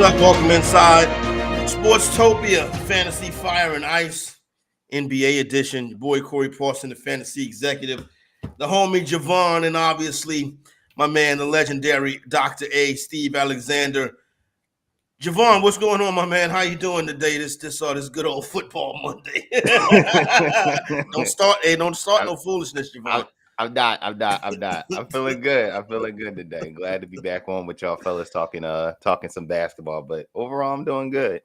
up? Welcome inside Sportstopia, Fantasy Fire and Ice, NBA edition. Your boy Corey Parson, the fantasy executive, the homie Jovan, and obviously my man, the legendary Dr. A, Steve Alexander. Jovan, what's going on, my man? How you doing today? This good old football Monday. Don't start no foolishness, Jovan. I'm not. I'm feeling good. I'm feeling good today. Glad to be back on with y'all fellas talking some basketball. But overall, I'm doing good.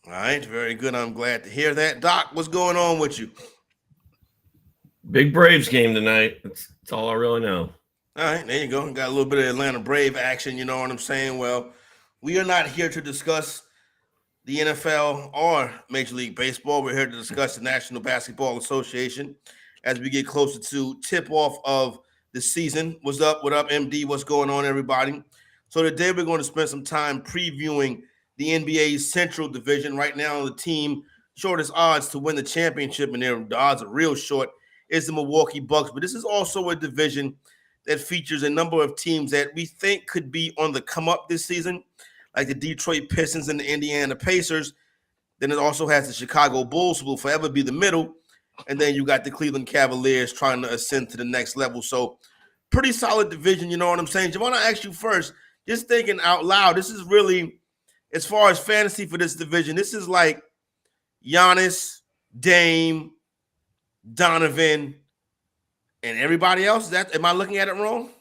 All right, very good. I'm glad to hear that. Doc, what's going on with you? Big Braves game tonight. That's all I really know. All right, there you go. Got a little bit of Atlanta Brave action, you know what I'm saying? Well, we are not here to discuss the NFL or Major League Baseball. We're here to discuss the National Basketball Association as we get closer to tip-off of the season. What's up? What up, MD? What's going on, everybody? So today we're going to spend some time previewing the NBA's Central Division. Right now, the team shortest odds to win the championship, and the odds are real short, is the Milwaukee Bucks. But this is also a division that features a number of teams that we think could be on the come-up this season, like the Detroit Pistons and the Indiana Pacers. Then it also has the Chicago Bulls, who will forever be the middle. And then you got the Cleveland Cavaliers trying to ascend to the next level. So pretty solid division, you know what I'm saying? Javon, I ask you first, just thinking out loud, this is really, as far as fantasy for this division, this is like Giannis, Dame, Donovan, and everybody else. Am I looking at it wrong?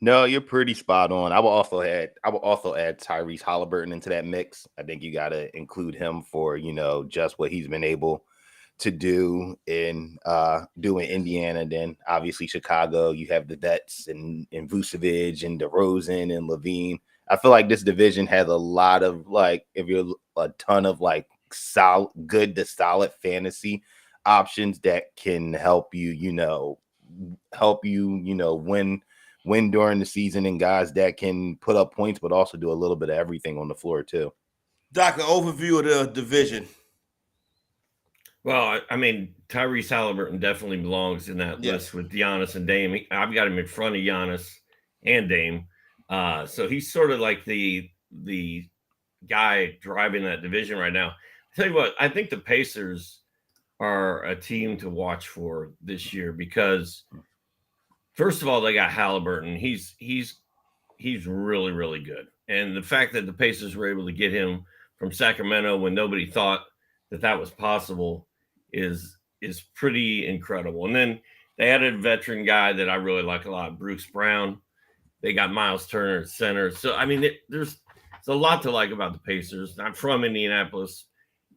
No, you're pretty spot on. I will also add Tyrese Halliburton into that mix. I think you got to include him for, just what he's been able to do in Indiana. Then obviously Chicago, you have the vets and Vucevic and DeRozan and Levine. I feel like this division has a lot of if you're a ton of good to solid fantasy options that can help you, win during the season, and guys that can put up points but also do a little bit of everything on the floor too. Doc, an overview of the division. Well, I mean, Tyrese Halliburton definitely belongs in that list with Giannis and Dame. I've got him in front of Giannis and Dame. So he's sort of like the guy driving that division right now. I'll tell you what, I think the Pacers are a team to watch for this year because, first of all, they got Halliburton. He's really, really good. And the fact that the Pacers were able to get him from Sacramento when nobody thought that was possible is pretty incredible. And then they added a veteran guy that I really like a lot, Bruce Brown. They got Miles Turner at center. So, I mean, there's a lot to like about the Pacers. I'm from Indianapolis.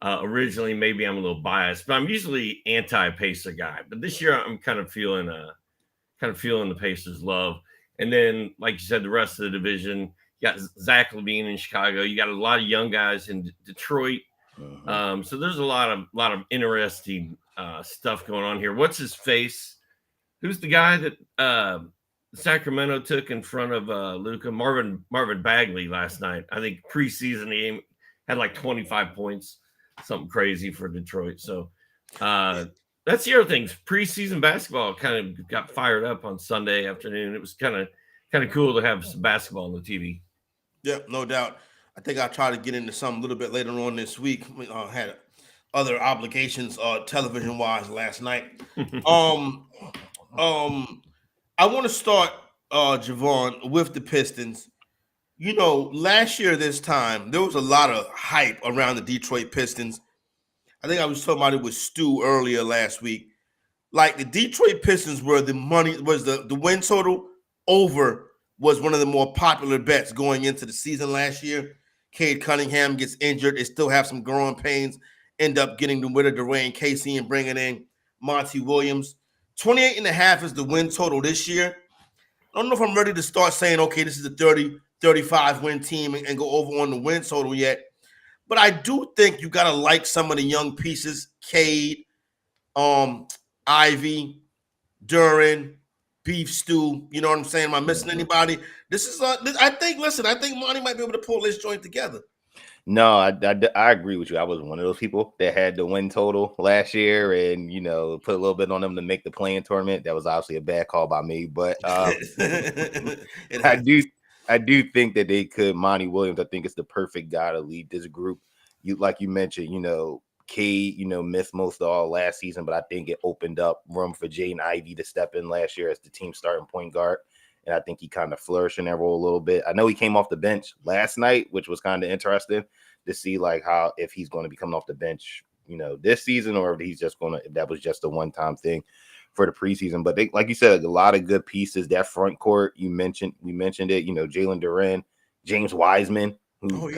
Originally, maybe I'm a little biased, but I'm usually anti-Pacer guy. But this year, I'm kind of feeling the Pacers' love. And then, like you said, the rest of the division, you got Zach LaVine in Chicago. You got a lot of young guys in Detroit. So there's a lot of interesting stuff going on here. What's his face? Who's the guy that Sacramento took in front of Luka? Marvin Bagley last night. I think preseason game had 25 points, something crazy for Detroit. So that's the other thing. Preseason basketball kind of got fired up on Sunday afternoon. It was kind of cool to have some basketball on the TV. Yep, no doubt. I think I'll try to get into something a little bit later on this week. We had other obligations television-wise last night. I want to start, Javon, with the Pistons. Last year this time, there was a lot of hype around the Detroit Pistons. I think I was talking about it with Stu earlier last week. The Detroit Pistons were the win total over was one of the more popular bets going into the season last year. Cade Cunningham gets injured. They still have some growing pains. End up getting them rid of Dwayne Casey and bringing in Monty Williams. 28.5 is the win total this year. I don't know if I'm ready to start saying, okay, this is a 30, 35 win team and go over on the win total yet. But I do think you got to like some of the young pieces. Cade, Ivy, Duran, Beef Stew. You know what I'm saying? Am I missing anybody? This is I think Monty might be able to pull this joint together. No, I agree with you. I was one of those people that had the win total last year and, put a little bit on them to make the play-in tournament. That was obviously a bad call by me, but I I do think that they could. Monty Williams, I think, is the perfect guy to lead this group. Like you mentioned, Cade, missed most of all last season, but I think it opened up room for Jaden Ivey to step in last year as the team starting point guard. And I think he kind of flourished in that role a little bit. I know he came off the bench last night, which was kind of interesting to see if he's going to be coming off the bench, this season, or if that was just a one-time thing for the preseason. But like you said, a lot of good pieces. That front court, we mentioned it, Jalen Duren, James Wiseman, who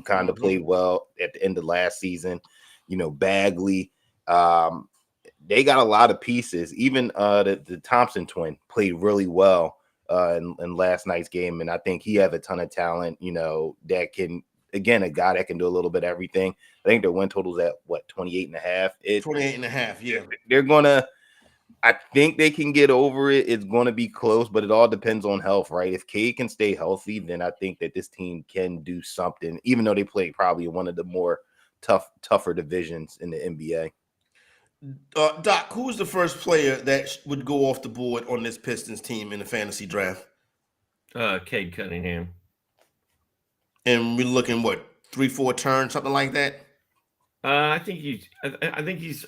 kind of played well at the end of last season, Bagley. They got a lot of pieces. Even the Thompson twin played really well in last night's game, and I think he has a ton of talent. That can, again, a guy that can do a little bit of everything. I think their win total's at 28.5. 28.5, yeah. They're gonna. I think they can get over it. It's going to be close, but it all depends on health, right? If Cade can stay healthy, then I think that this team can do something, even though they play probably one of the more tougher divisions in the NBA. Doc, who was the first player that would go off the board on this Pistons team in the fantasy draft? Cade Cunningham. And we're looking 3-4 turns, something like that. I think he's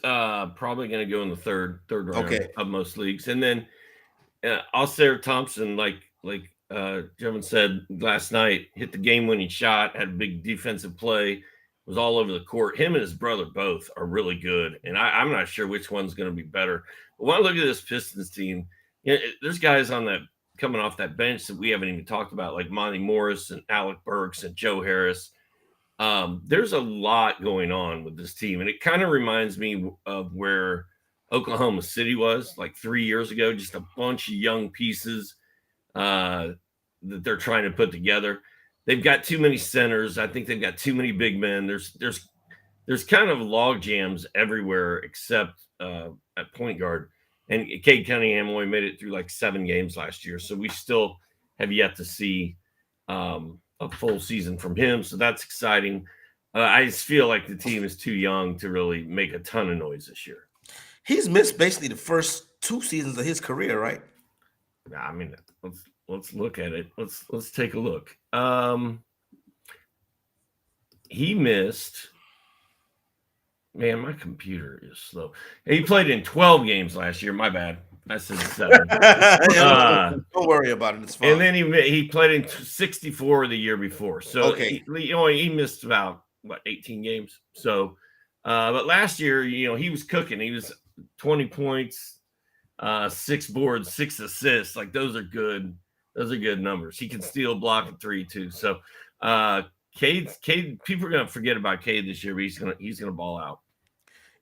probably going to go in the third round of most leagues, and then Ausar Thompson, like Jovan said last night, hit the game-winning shot, had a big defensive play. Was all over the court. Him and his brother both are really good, and I'm not sure which one's going to be better. But when I look at this Pistons team, there's guys on that coming off that bench that we haven't even talked about, like Monty Morris and Alec Burks and Joe Harris. There's a lot going on with this team, and it kind of reminds me of where Oklahoma City was like 3 years ago. Just a bunch of young pieces that they're trying to put together. They've got too many centers. I think they've got too many big men. There's kind of log jams everywhere except at point guard. And Cade Cunningham only made it through like 7 games last year, so we still have yet to see a full season from him. So that's exciting. I just feel like the team is too young to really make a ton of noise this year. He's missed basically the first 2 seasons of his career, right? I mean, let's look at it. Let's take a look. He missed. Man, my computer is slow. He played in 12 games last year. My bad. I said 7. Don't worry about it. It's fine. And then he played in 64 the year before. So he missed about 18 games. So, but last year, he was cooking. He was 20 points, 6 boards, 6 assists. Like those are good. Those are good numbers. He can steal, block, and 3 too. So, Cade, people are gonna forget about Cade this year, but he's gonna ball out.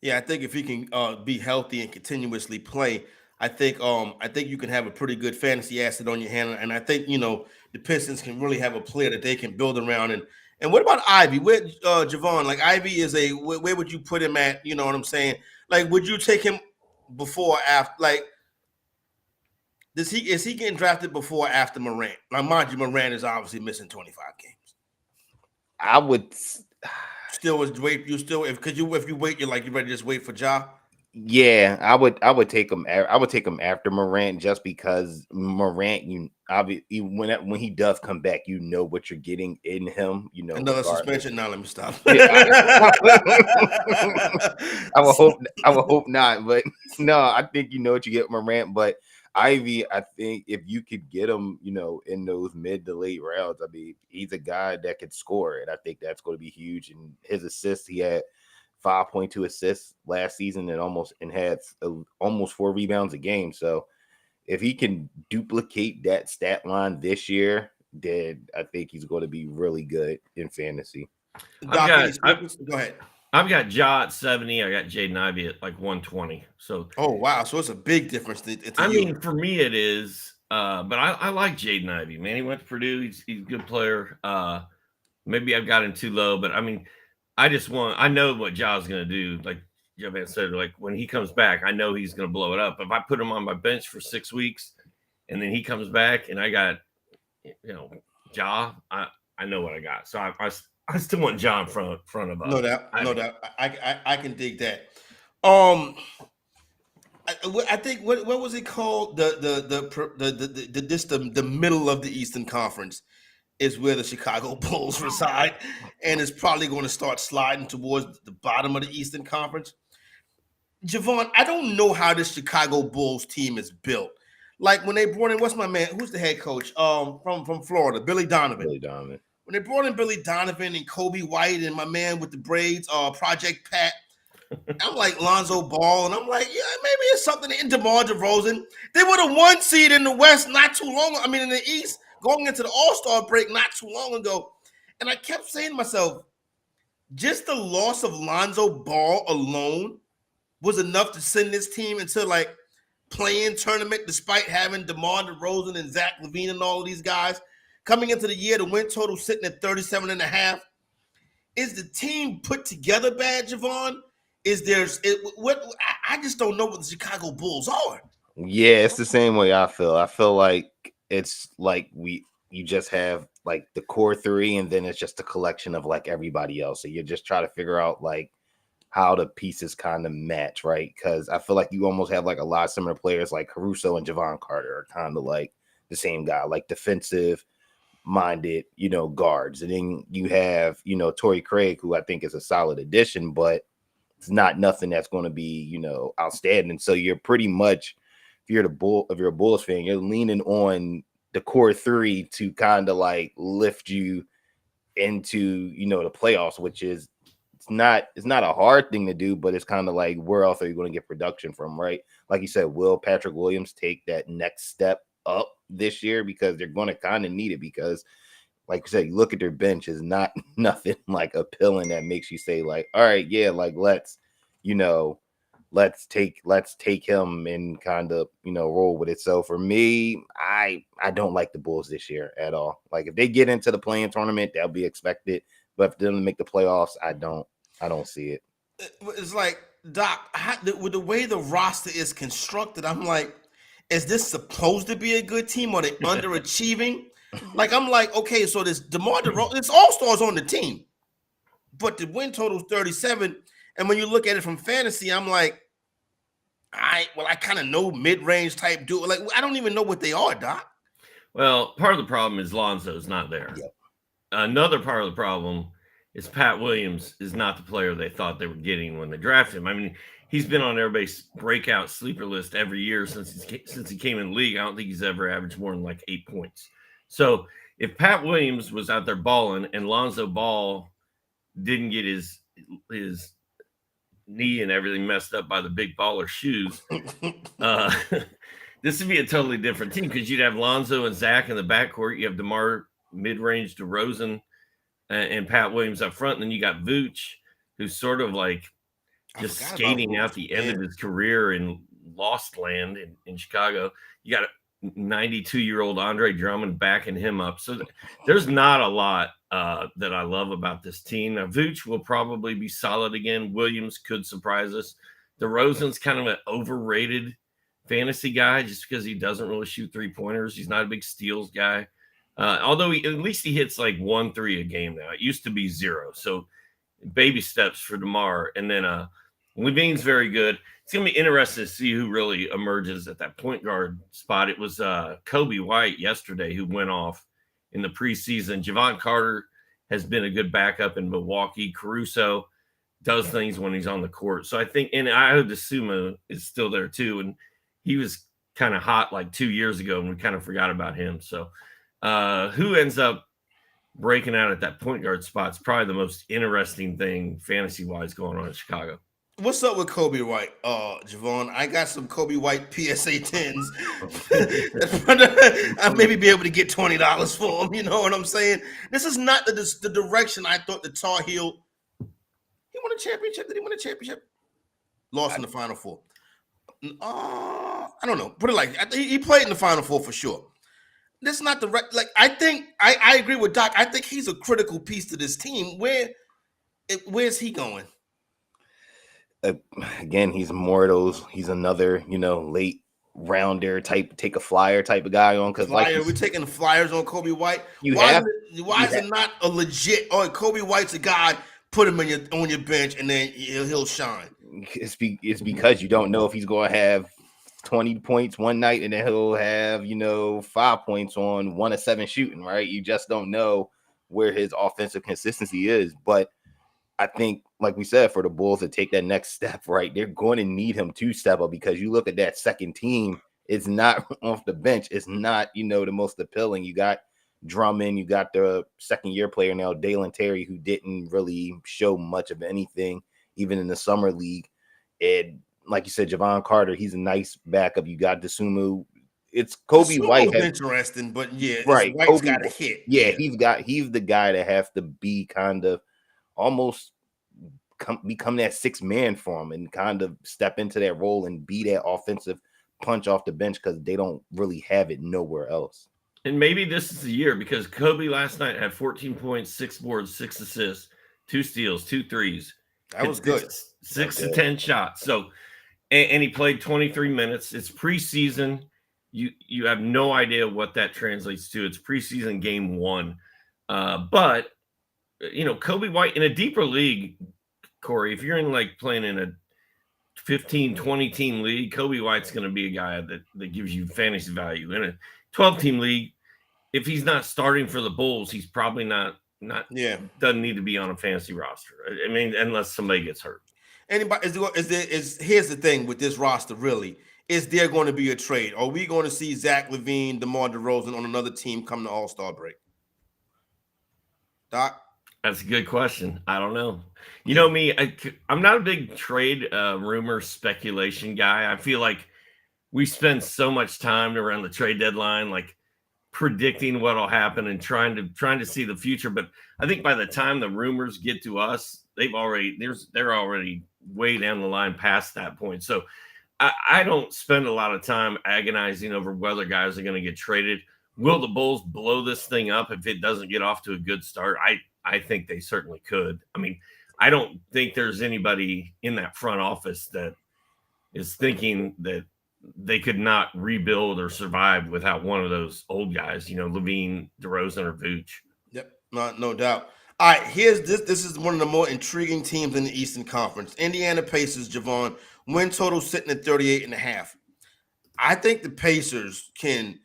Yeah, I think if he can be healthy and continuously play, I think you can have a pretty good fantasy asset on your hand. And I think the Pistons can really have a player that they can build around. And what about Ivy? Where Jovan? Like Ivy is where would you put him at? You know what I'm saying? Like, would you take him before or after? Like, is he getting drafted before or after Morant? Now, mind you, Morant is obviously missing 25 games. I would still wait. If you wait, you're ready to just wait for Ja. Yeah, I would take him. I would take him after Morant just because Morant, obviously when he does come back, what you're getting in him. Another suspension. Now let me stop. I would hope not, but no, I think what you get Morant, but Ivy, I think if you could get him, in those mid to late rounds, I mean, he's a guy that could score, and I think that's going to be huge. And his assists, he had 5.2 assists last season and had almost 4 rebounds a game. So if he can duplicate that stat line this year, then I think he's going to be really good in fantasy. Go ahead. I've got Ja at 70. I got Jaden Ivey at like 120. So wow, so it's a big difference. I mean, for me it is. But I like Jaden Ivey. Man, he went to Purdue. He's a good player. Maybe I've got him too low, but I mean, I know what Ja's going to do. Like Jovan said, like when he comes back, I know he's going to blow it up. If I put him on my bench for 6 weeks and then he comes back and I got, Ja, I know what I got. So I still want Ja in front of us. No doubt. I can dig that. I think what was it called? The middle of the Eastern Conference. is where the Chicago Bulls reside, and is probably going to start sliding towards the bottom of the Eastern Conference. Jovan, I don't know how this Chicago Bulls team is built. Like when they brought in, what's my man? Who's the head coach? From Florida, Billy Donovan. Billy Donovan. When they brought in Billy Donovan and Coby White and my man with the braids, Project Pat, I'm like Lonzo Ball, and I'm like, yeah, maybe it's something in DeMar DeRozan. They were the 1 seed in the West not too long. I mean, in the East, going into the All-Star break not too long ago. And I kept saying to myself, just the loss of Lonzo Ball alone was enough to send this team into like play-in tournament, despite having DeMar DeRozan and Zach LaVine and all of these guys. Coming into the year, the win total sitting at 37.5. Is the team put together bad, Jovan? I just don't know what the Chicago Bulls are. Yeah, it's the same way I feel. I feel like it's like you just have like the core three, and then it's just a collection of like everybody else. So you just try to figure out like how the pieces kind of match, right? Because I feel like you almost have like a lot of similar players, like Caruso and Javon Carter are kind of like the same guy, like defensive minded, guards. And then you have, Torrey Craig, who I think is a solid addition, but it's not nothing that's going to be, outstanding. So you're pretty much, if you're a Bulls fan, you're leaning on the core three to kind of like lift you into, the playoffs, which is it's not a hard thing to do, but it's kind of like where else are you going to get production from, right? Like you said, will Patrick Williams take that next step up this year? Because they're going to kind of need it, because like you said, you look at their bench, is not nothing like appealing that makes you say like, all right, yeah, like let's take him and kind of, roll with it. So for me, I don't like the Bulls this year at all. Like if they get into the play-in tournament, that'll be expected. But if they don't make the playoffs, I don't see it. It's like, Doc, with the way the roster is constructed, I'm like, is this supposed to be a good team? Or are they underachieving? Like, I'm like, okay, so this DeMar DeRozan, it's all-stars on the team, but the win total is 37. And when you look at it from fantasy, I'm like, I kind of know mid-range type dude. Like, I don't even know what they are, Doc. Well, part of the problem is Lonzo's not there. Yep. Another part of the problem is Pat Williams is not the player they thought they were getting when they drafted him. I mean, he's been on everybody's breakout sleeper list every year since he came in the league. I don't think he's ever averaged more than like 8 points. So if Pat Williams was out there balling and Lonzo Ball didn't get his knee and everything messed up by the big baller shoes, this would be a totally different team, because you'd have Lonzo and Zach in the backcourt. You have DeMar mid-range, DeRozan, and Pat Williams up front. And then you got Vooch, who's sort of like just skating out the end of his career in Lost Land in Chicago. You got a 92-year-old Andre Drummond backing him up. So there's not a lot that I love about this team. Now, Vooch will probably be solid again. Williams could surprise us. DeRozan's kind of an overrated fantasy guy just because he doesn't really shoot three-pointers. He's not a big steals guy. Although at least he hits like 1-3 a game now. It used to be 0. So baby steps for DeMar. And then Levine's very good. It's going to be interesting to see who really emerges at that point guard spot. It was Coby White yesterday who went off in the preseason. Javon Carter has been a good backup in Milwaukee. Caruso does things when he's on the court. So I think, and Ayo Dosunmu is still there too. And he was kind of hot like 2 years ago, and we kind of forgot about him. So who ends up breaking out at that point guard spot is probably the most interesting thing fantasy-wise going on in Chicago. What's up with Coby White, Jovan? I got some Coby White PSA 10s. I'll maybe be able to get $20 for them. You know what I'm saying? This is not the direction I thought the Tar Heel. He won a championship. Did he win a championship? Lost in the Final Four. I don't know. Put it like he played in the Final Four for sure. This is not the right. Like, I think I agree with Doc. I think he's a critical piece to this team. Where's he going? Again, he's more of those. He's another, late rounder type, take a flyer type of guy on. Because like we're taking the flyers on Coby White. Why is it not a legit? Oh, Coby White's a guy. Put him on your bench, and then he'll shine. It's because you don't know if he's going to have 20 points one night, and then he'll have, 5 points on 1 of 7 shooting, right? You just don't know where his offensive consistency is. But I think, like we said, for the Bulls to take that next step, right, they're going to need him to step up, because you look at that second team, it's not off the bench. It's not, the most appealing. You got Drummond, you got the second-year player now, Dalen Terry, who didn't really show much of anything, even in the summer league. And like you said, Javon Carter, he's a nice backup. You got Dosunmu. It's Coby White. Interesting, but yeah, right. White's got a hit. Yeah, he's the guy that has to be kind of almost become that sixth man for him and kind of step into that role and be that offensive punch off the bench, because they don't really have it nowhere else. And maybe this is the year, because Coby last night had 14 points, 6 boards, 6 assists, 2 steals, 2 threes. That was good. 6 to 10 shots. So, and he played 23 minutes. It's preseason. You have no idea what that translates to. It's preseason game 1. But, Coby White in a deeper league, Corey, if you're playing in a 15, 20 team league, Coby White's going to be a guy that gives you fantasy value. In a 12 team league, if he's not starting for the Bulls, he's probably not doesn't need to be on a fantasy roster. I mean, unless somebody gets hurt. Anybody here's the thing with this roster, really. Is there going to be a trade? Are we going to see Zach LaVine, DeMar DeRozan on another team come to All-Star break? Doc? That's a good question. I don't know. You know me, I'm not a big trade rumor speculation guy. I feel like we spend so much time around the trade deadline, predicting what'll happen and trying to see the future. But I think by the time the rumors get to us, they're already way down the line past that point. So I don't spend a lot of time agonizing over whether guys are going to get traded. Will the Bulls blow this thing up if it doesn't get off to a good start? I think they certainly could. I mean, I don't think there's anybody in that front office that is thinking that they could not rebuild or survive without one of those old guys, LaVine, DeRozan, or Vooch. Yep, no doubt. All right, here's this. This is one of the more intriguing teams in the Eastern Conference. Indiana Pacers, Jovan, win total sitting at 38.5. I think the Pacers can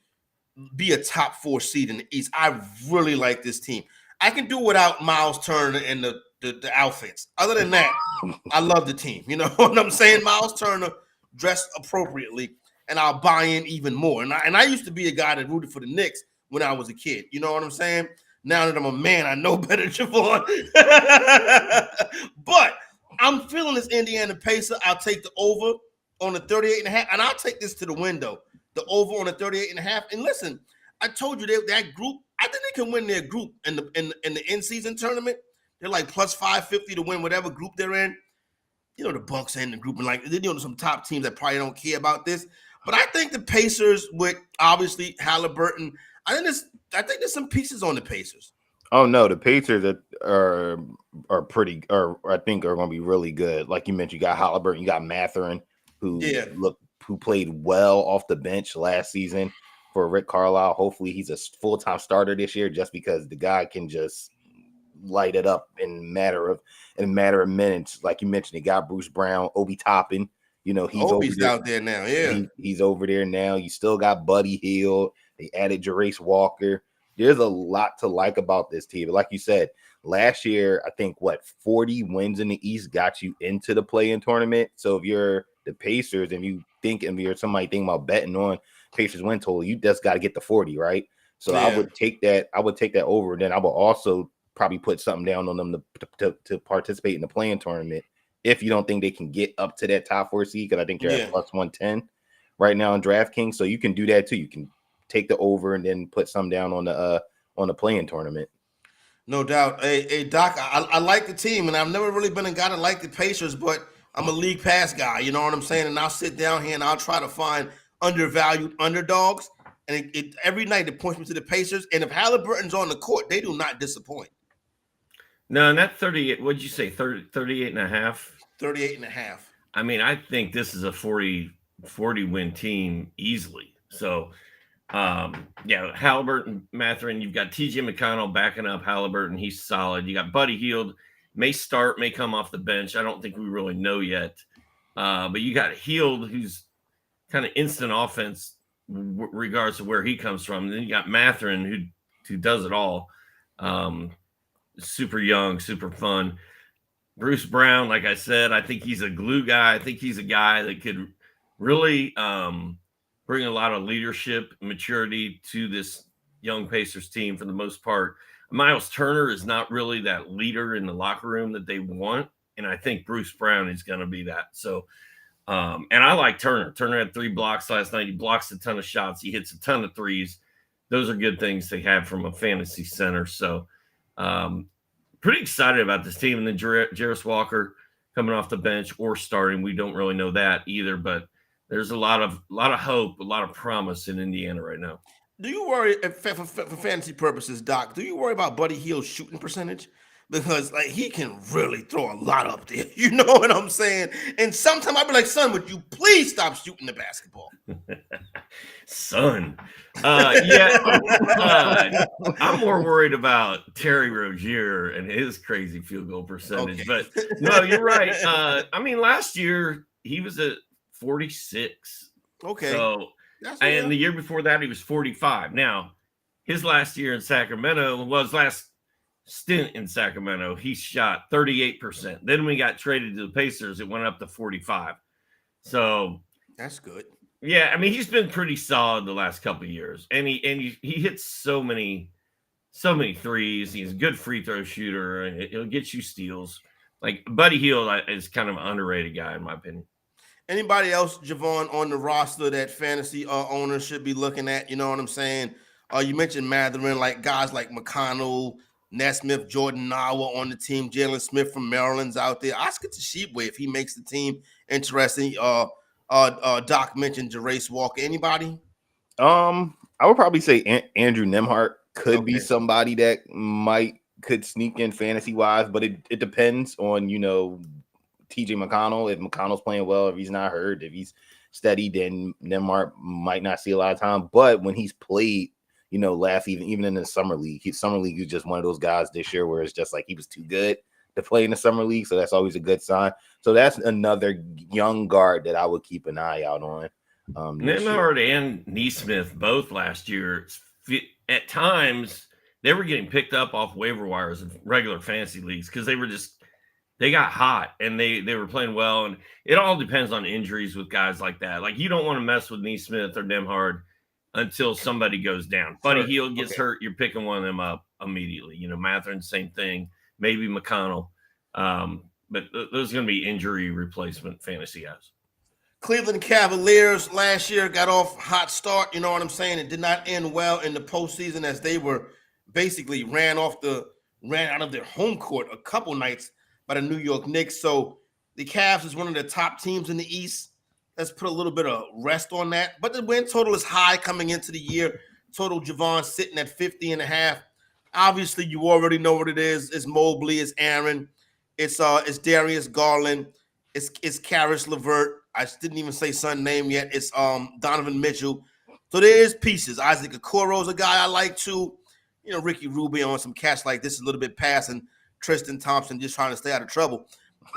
be a top 4 seed in the East. I really like this team. I can do without Miles Turner and the outfits. Other than that, I love the team. You know what I'm saying? Miles Turner dressed appropriately, and I'll buy in even more. And I used to be a guy that rooted for the Knicks when I was a kid. You know what I'm saying? Now that I'm a man, I know better, Javon. But I'm feeling this Indiana Pacer. I'll take the over on the 38.5, and I'll take this to the window. The over on the 38.5. And listen, I told you that group, I think they can win their group in the in-season tournament. They're like plus 550 to win whatever group they're in. The Bucks in the group, and some top teams that probably don't care about this. But I think the Pacers, with obviously Halliburton, I think there's some pieces on the Pacers. Oh no, the Pacers are pretty, or I think are going to be really good. Like you mentioned, you got Halliburton, you got Mathurin, who played well off the bench last season for Rick Carlisle. Hopefully, he's a full-time starter this year, just because the guy can just light it up in a matter of minutes. Like you mentioned, they got Bruce Brown, Obi Toppin. Obi's out there now. Yeah, he's over there now. You still got Buddy Hield. They added Jarace Walker. There's a lot to like about this team. Like you said, last year, I think 40 wins in the East got you into the play-in tournament. So if you're the Pacers and you're somebody thinking about betting on Pacers win total, you just got to get the 40, right? So I would take that over. Then I would also probably put something down on them to participate in the play-in tournament if you don't think they can get up to that top 4 seed, because I think they're at plus 110 right now in DraftKings. So you can do that too. You can take the over and then put some down on the play-in tournament. No doubt. Hey, Doc, I like the team, and I've never really been a guy that like the Pacers, but I'm a league pass guy. You know what I'm saying? And I'll sit down here and I'll try to find undervalued underdogs. And every night it points me to the Pacers. And if Halliburton's on the court, they do not disappoint. No, and that 38, what'd you say, 38.5? 38.5. I mean, I think this is a 40 win team easily. So, Halliburton, Mathurin, you've got TJ McConnell backing up Halliburton. He's solid. You got Buddy Hield, may start, may come off the bench. I don't think we really know yet. But you got Hield, who's kind of instant offense regards to where he comes from. And then you got Mathurin who does it all. Super young, super fun. Bruce Brown, like I said, I think he's a glue guy. I think he's a guy that could really bring a lot of leadership, maturity to this young Pacers team for the most part. Miles Turner is not really that leader in the locker room that they want, and I think Bruce Brown is going to be that. So, and I like Turner. Turner had 3 blocks last night. He blocks a ton of shots. He hits a ton of threes. Those are good things to have from a fantasy center. So, pretty excited about this team. And then Jarris Walker coming off the bench or starting. We don't really know that either, but there's a lot of hope, a lot of promise in Indiana right now. Do you worry, for fantasy purposes, Doc, do you worry about Buddy Hield's shooting percentage? Because like he can really throw a lot up there. You know what I'm saying? And sometimes I'd be like, son, would you please stop shooting the basketball? Son. I'm more worried about Terry Rozier and his crazy field goal percentage. Okay. But no, you're right. I mean, last year he was at 46. Okay. So and the year before that he was 45. Now, his last year in Sacramento was last stint in Sacramento, he shot 38%. Then when he got traded to the Pacers, it went up to 45. So that's good. Yeah, I mean, he's been pretty solid the last couple of years, and he hits so many threes. He's a good free throw shooter, and he'll get you steals. Like Buddy Hield is kind of an underrated guy in my opinion. Anybody else, Jovan, on the roster that fantasy owners should be looking at? You know what I'm saying? You mentioned Mathurin, like guys like McConnell, Nesmith, Jordan Nawa on the team, Jalen Smith from Maryland's out there. Oscar Tshiebwe, if he makes the team, interesting. Doc mentioned Jarris Walker. Anybody? I would probably say Andrew Nembhard could be somebody that could sneak in fantasy wise, but it depends on TJ McConnell. If McConnell's playing well, if he's not hurt, if he's steady, then Nembhard might not see a lot of time. But when he's played, last even in the summer league, is just one of those guys this year where it's just like he was too good to play in the summer league, so that's always a good sign. So that's another young guard that I would keep an eye out on. Nembhard and Nesmith both last year, at times they were getting picked up off waiver wires in regular fantasy leagues because they got hot and they were playing well. And it all depends on injuries with guys like that. Like you don't want to mess with Nesmith or Nembhard until somebody goes down. Buddy Hield gets hurt, you're picking one of them up immediately. Mathurin, same thing. Maybe McConnell. But those are going to be injury replacement fantasy guys. Cleveland Cavaliers last year got off hot start. You know what I'm saying? It did not end well in the postseason as they were basically ran out of their home court a couple nights by the New York Knicks. So the Cavs is one of the top teams in the East. Let's put a little bit of rest on that. But the win total is high coming into the year. Total Jovan sitting at 50.5. Obviously, you already know what it is. It's Mobley, it's Aaron, it's Darius Garland, it's Caris LeVert. I didn't even say son name yet. It's Donovan Mitchell. So there is pieces. Isaac Okoro's a guy I like too. Ricky Rubio on some catch like this, a little bit passing. Tristan Thompson just trying to stay out of trouble.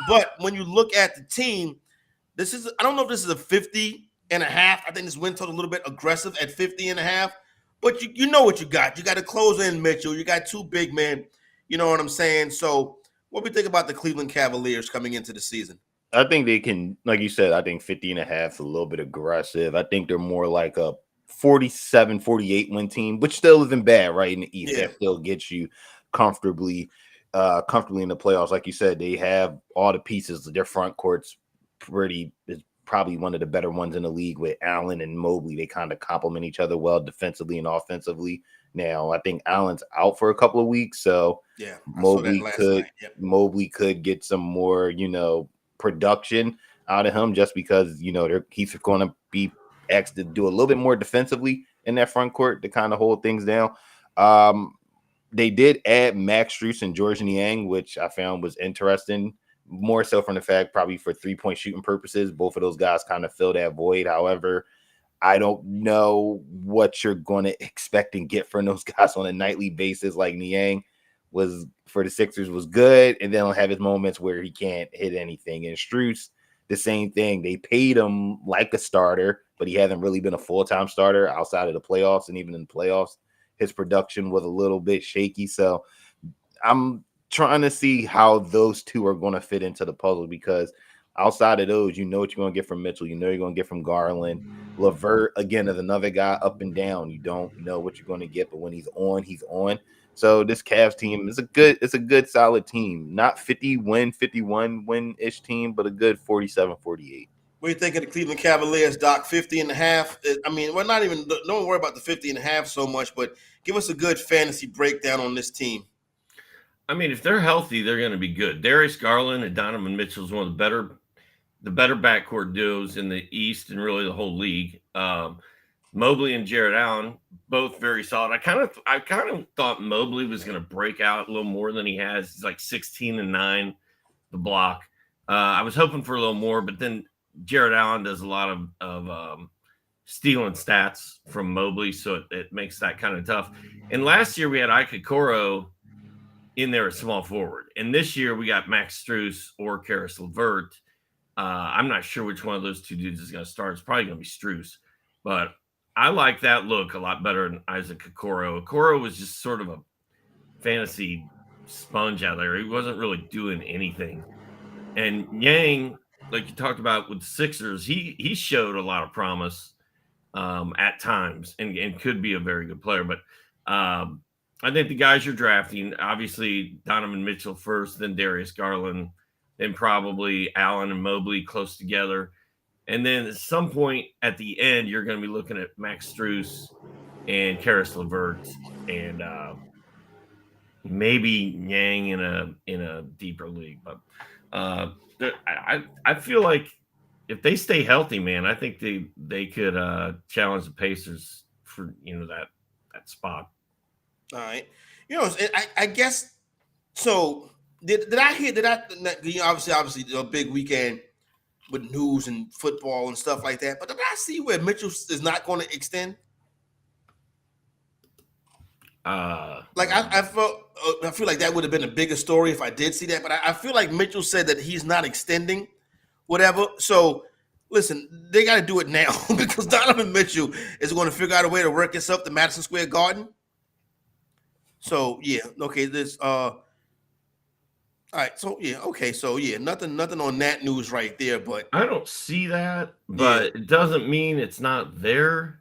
But when you look at the team, I don't know if this is a 50.5. I think this win total a little bit aggressive at 50.5. But you know what you got. You got a closer in Mitchell. You got 2 big men. You know what I'm saying? So what do we think about the Cleveland Cavaliers coming into the season? I think they can, like you said, I think 50.5 is a little bit aggressive. I think they're more like a 47, 48 win team, which still isn't bad, right? In the East, that still gets you comfortably in the playoffs. Like you said, they have all the pieces. Their front court's is probably one of the better ones in the league with Allen and Mobley. They kind of complement each other well defensively and offensively. Now, I think Allen's out for a couple of weeks, so Mobley could get some more, production out of him just because, he's going to be asked to do a little bit more defensively in that front court to kind of hold things down. They did add Max Strus and George Niang, which I found was interesting. More so from the fact probably for 3-point shooting purposes, both of those guys kind of fill that void. However, I don't know what you're going to expect and get from those guys on a nightly basis. Like Niang was for the Sixers was good, and then he'll have his moments where he can't hit anything. And Strus, the same thing. They paid him like a starter but he hasn't really been a full-time starter outside of the playoffs. And even in the playoffs, his production was a little bit shaky. So I'm trying to see how those two are going to fit into the puzzle, because outside of those, you know what you're going to get from Mitchell. You know you're going to get from Garland. LeVert, again, is another guy up and down. You don't know what you're going to get, but when he's on, he's on. So this Cavs team is a good solid team. Not 51 win-ish team, but a good 47-48. What do you think of the Cleveland Cavaliers, Doc? 50.5. I mean, we're not even, don't worry about the 50.5 so much, but give us a good fantasy breakdown on this team. I mean, if they're healthy, they're going to be good. Darius Garland and Donovan Mitchell is one of the better backcourt duos in the East and really the whole league. Mobley and Jarrett Allen, both very solid. I kind of thought Mobley was going to break out a little more than he has. He's like 16-9 the block. I was hoping for a little more, but then Jarrett Allen does a lot of stealing stats from Mobley, so it makes that kind of tough. And last year we had Ike Okoro in there at small forward, and this year we got Max Strus or Karis LeVert. I'm not sure which one of those two dudes is going to start. It's probably going to be Strus, but I like that look a lot better than Isaac Okoro. Okoro was just sort of a fantasy sponge out there. He wasn't really doing anything. And Yang, like you talked about with the Sixers, he showed a lot of promise at times and could be a very good player. But I think the guys you're drafting, obviously Donovan Mitchell first, then Darius Garland, then probably Allen and Mobley close together. And then at some point at the end, you're going to be looking at Max Strus and Karis LeVert and maybe Yang in a deeper league. But I feel like if they stay healthy, man, I think they could challenge the Pacers for that spot. All right, I guess so. Did I hear obviously a big weekend with news and football and stuff like that, but did I see where Mitchell is not going to extend? I feel like that would have been a bigger story if I did see that, but I feel like Mitchell said that he's not extending, whatever. So listen, they got to do it now because Donovan Mitchell is going to figure out a way to work himself to Madison Square Garden. So yeah, okay, all right, so yeah, okay, so yeah, nothing on that news right there, but I don't see that, but it doesn't mean it's not there.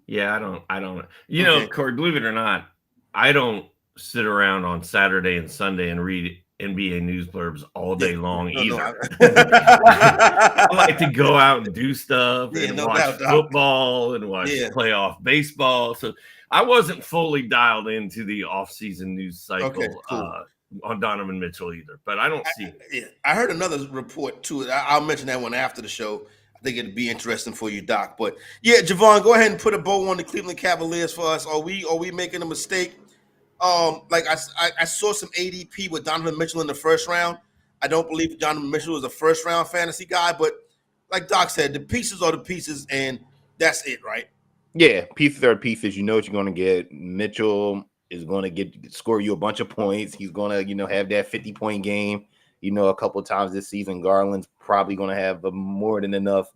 Yeah, I don't. Okay. Corey, believe it or not, I don't sit around on Saturday and Sunday and read NBA news blurbs all day long either. I like to go out and do stuff and watch football and watch playoff baseball. So I wasn't fully dialed into the off-season news cycle on Donovan Mitchell either, but I don't see it. I heard another report too. I'll mention that one after the show. I think it'd be interesting for you, Doc. But yeah, Jovan, go ahead and put a bow on the Cleveland Cavaliers for us. Are we making a mistake? Like I saw some ADP with Donovan Mitchell in the first round. I don't believe Donovan Mitchell is a first round fantasy guy, but like Doc said, the pieces are the pieces, and that's it, right? Yeah, pieces are pieces. You know what you're going to get. Mitchell is going to score you a bunch of points. He's going to, have that 50-point game, a couple of times this season. Garland's probably going to have more than enough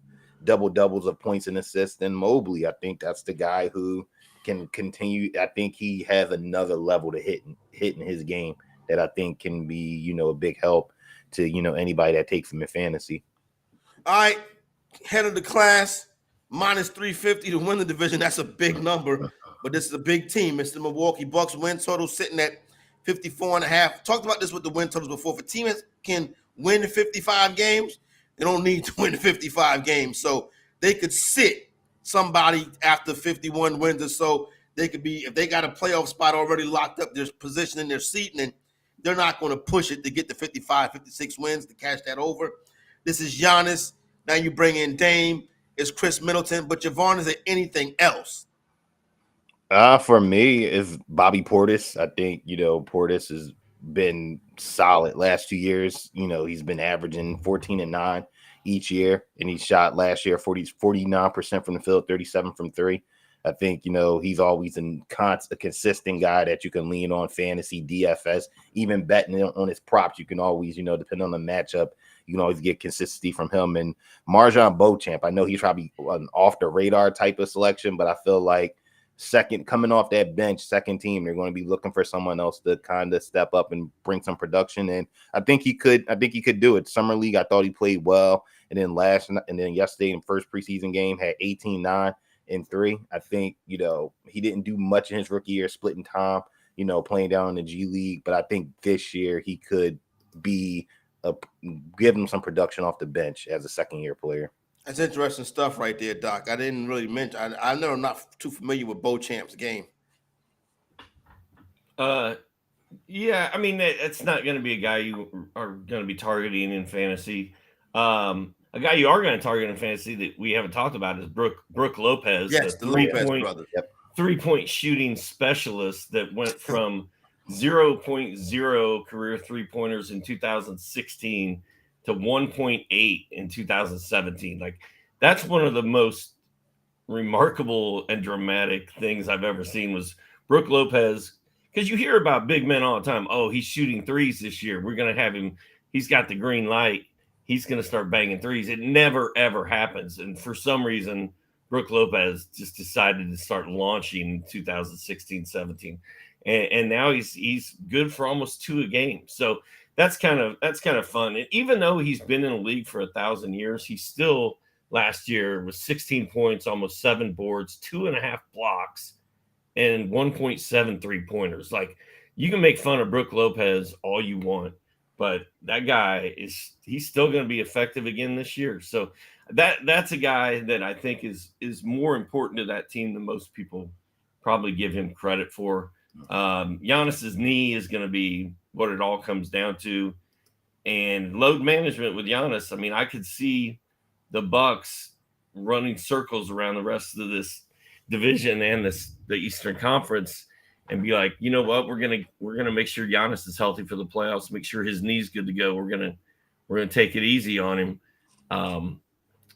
double-doubles of points and assists. And Mobley, I think that's the guy who can continue. I think he has another level to hit in his game that I think can be, a big help to, anybody that takes him in fantasy. All right, head of the class. Minus 350 to win the division. That's a big number, but this is a big team. It's the Milwaukee Bucks. Win total sitting at 54.5. Talked about this with the win totals before. If a team can win 55 games, they don't need to win 55 games. So they could sit somebody after 51 wins or so. They could be, if they got a playoff spot already locked up, their position in their seat, and they're not going to push it to get to 55, 56 wins to cash that over. This is Giannis. Now you bring in Dame. Is Chris Middleton, but Jovan, is there anything else? For me, is Bobby Portis. I think, Portis has been solid last 2 years. He's been averaging 14-9 each year, and he shot last year 49% from the field, 37 from three. I think, he's always a consistent guy that you can lean on fantasy, DFS, even betting on his props. You can always, depending on the matchup, you can always get consistency from him. And Marjon Beauchamp, I know he's probably an off the radar type of selection, but I feel like coming off that bench, second team, they're going to be looking for someone else to kind of step up and bring some production. And I think he could do it. Summer League, I thought he played well. And then yesterday in first preseason game had 18, 9, and 3. I think, he didn't do much in his rookie year, splitting time, playing down in the G League. But I think this year he could be give him some production off the bench as a second-year player. That's interesting stuff right there, Doc. I didn't really mention. I know I'm not too familiar with Beauchamp's game. Yeah, I mean, it's not going to be a guy you are going to be targeting in fantasy. A guy you are going to target in fantasy that we haven't talked about is Brook Lopez. Yes, the Lopez brother. Yep. 3-point shooting specialist that went from 0.0 career 3-pointers in 2016 to 1.8 in 2017. Like, that's one of the most remarkable and dramatic things I've ever seen was Brook Lopez. Because you hear about big men all the time. Oh, he's shooting threes this year. We're going to have him. He's got the green light. He's going to start banging threes. It never, ever happens. And for some reason, Brook Lopez just decided to start launching in 2016, 17. And now he's good for almost 2 a game. So that's kind of fun. And even though he's been in the league for 1,000 years, he still last year was 16 points, almost 7 boards, 2.5 blocks, and 1.7 3-pointers. Like, you can make fun of Brook Lopez all you want, but that guy he's still going to be effective again this year. So that's a guy that I think is more important to that team than most people probably give him credit for. Giannis's knee is going to be what it all comes down to, and load management with Giannis. I mean, I could see the Bucks running circles around the rest of this division and the Eastern Conference and be like, you know what, we're gonna make sure Giannis is healthy for the playoffs, make sure his knee's good to go. We're gonna take it easy on him.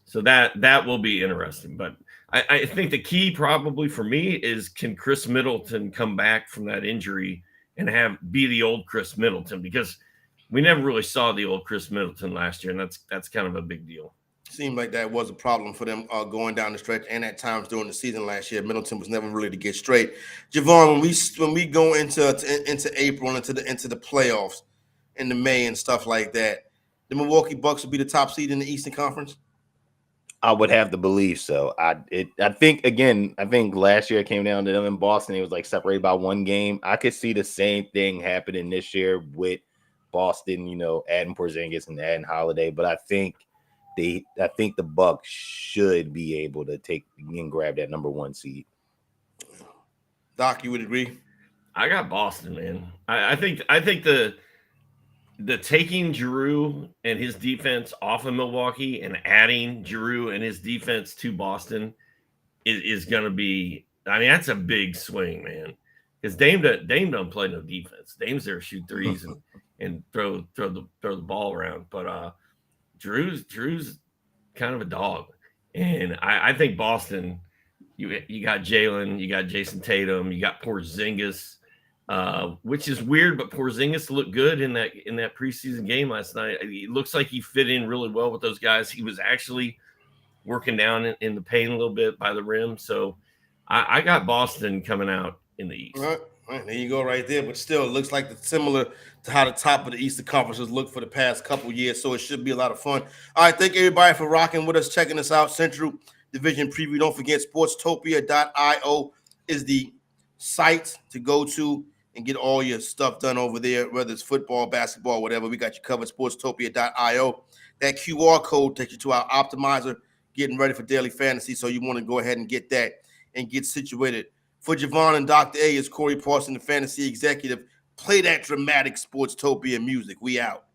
So that will be interesting. But I think the key probably for me is, can Chris Middleton come back from that injury and be the old Chris Middleton? Because we never really saw the old Chris Middleton last year, and that's kind of a big deal. Seemed like that was a problem for them going down the stretch, and at times during the season last year, Middleton was never really to get straight. Jovan, when we go into April and into the playoffs, into May and stuff like that, the Milwaukee Bucks will be the top seed in the Eastern Conference. I would have to believe so. I think last year it came down to them in Boston. It was like separated by 1 game. I could see the same thing happening this year with Boston, adding Porzingis and adding Holiday, but I think the Bucks should be able to take and grab that number 1 seed. Doc, you would agree? I got Boston, man. I think the taking Giroux and his defense off of Milwaukee and adding Giroux and his defense to Boston is going to be. I mean, that's a big swing, man. Because Dame don't play no defense. Dame's there to shoot threes and throw the ball around, but Drew's kind of a dog, and I think Boston. You got Jalen, you got Jason Tatum, you got Porzingis, which is weird, but Porzingis looked good in that preseason game last night. It looks like he fit in really well with those guys. He was actually working down in the paint a little bit by the rim, so I got Boston coming out in the East. All right, there you go, right there. But still, it looks like it's similar to how the top of the Eastern Conference has looked for the past couple years. So it should be a lot of fun. All right, thank everybody for rocking with us, checking us out. Central Division Preview. Don't forget, sportstopia.io is the site to go to and get all your stuff done over there, whether it's football, basketball, whatever. We got you covered. Sportstopia.io. That QR code takes you to our optimizer, getting ready for daily fantasy. So you want to go ahead and get that and get situated. For Jovan and Dr. A, is Corey Parson, the fantasy executive. Play that dramatic Sportstopia music. We out.